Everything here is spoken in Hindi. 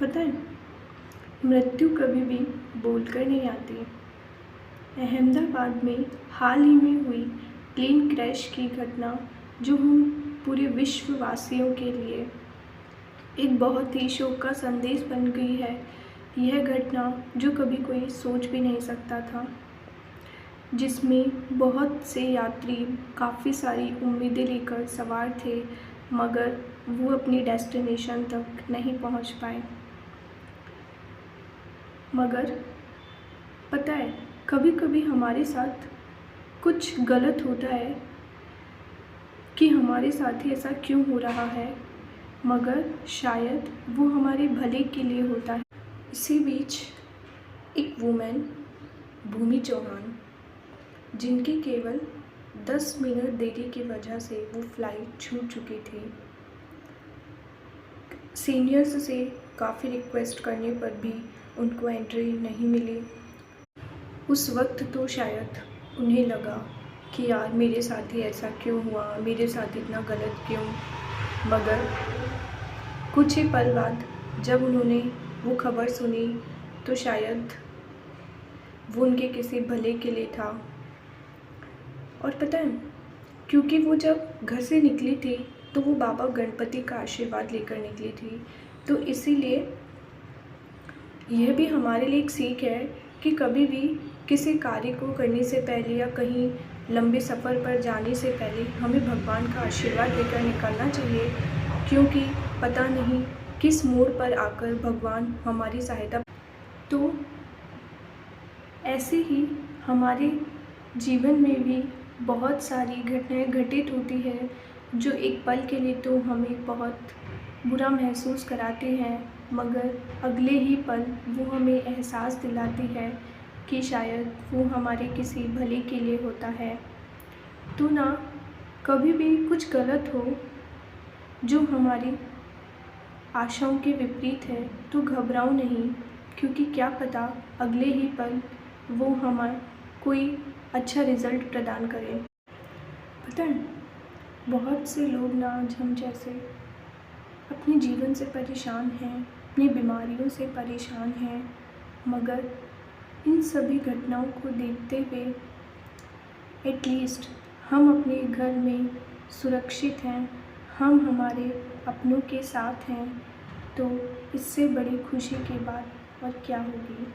पता है, मृत्यु कभी भी बोलकर नहीं आती। अहमदाबाद में हाल ही में हुई प्लेन क्रैश की घटना जो हम पूरे विश्ववासियों के लिए एक बहुत ही शोक का संदेश बन गई है। यह घटना जो कभी कोई सोच भी नहीं सकता था, जिसमें बहुत से यात्री काफ़ी सारी उम्मीदें लेकर सवार थे, मगर वो अपनी डेस्टिनेशन तक नहीं पहुंच पाए। मगर पता है, कभी कभी हमारे साथ कुछ गलत होता है कि हमारे साथ ही ऐसा क्यों हो रहा है, मगर शायद वो हमारे भले के लिए होता है। इसी बीच एक वुमेन भूमि चौहान, जिनकी केवल 10 मिनट देरी की वजह से वो फ्लाइट छूट चुकी थी, सीनियर्स से काफ़ी रिक्वेस्ट करने पर भी उनको एंट्री नहीं मिली। उस वक्त तो शायद उन्हें लगा कि यार मेरे साथ ही ऐसा क्यों हुआ, मेरे साथ इतना गलत क्यों। मगर कुछ ही पल बाद जब उन्होंने वो खबर सुनी तो शायद वो उनके किसी भले के लिए था। और पता है, क्योंकि वो जब घर से निकली थी तो वो बाबा गणपति का आशीर्वाद लेकर निकली थी, तो इसीलिए यह भी हमारे लिए एक सीख है कि कभी भी किसी कार्य को करने से पहले या कहीं लंबे सफ़र पर जाने से पहले हमें भगवान का आशीर्वाद लेकर निकलना चाहिए, क्योंकि पता नहीं किस मोड़ पर आकर भगवान हमारी सहायता। तो ऐसे ही हमारे जीवन में भी बहुत सारी घटनाएं घटित होती है जो एक पल के लिए तो हमें बहुत बुरा महसूस कराते हैं, मगर अगले ही पल वो हमें एहसास दिलाती है कि शायद वो हमारे किसी भले के लिए होता है। तो ना कभी भी कुछ गलत हो जो हमारी आशाओं के विपरीत है तो घबराओ नहीं, क्योंकि क्या पता अगले ही पल वो हमें कोई अच्छा रिज़ल्ट प्रदान करें। पता है, बहुत से लोग ना आज हम जैसे अपने जीवन से परेशान हैं, अपनी बीमारियों से परेशान हैं, मगर इन सभी घटनाओं को देखते हुए एटलीस्ट हम अपने घर में सुरक्षित हैं, हम हमारे अपनों के साथ हैं, तो इससे बड़ी खुशी की बात और क्या होगी।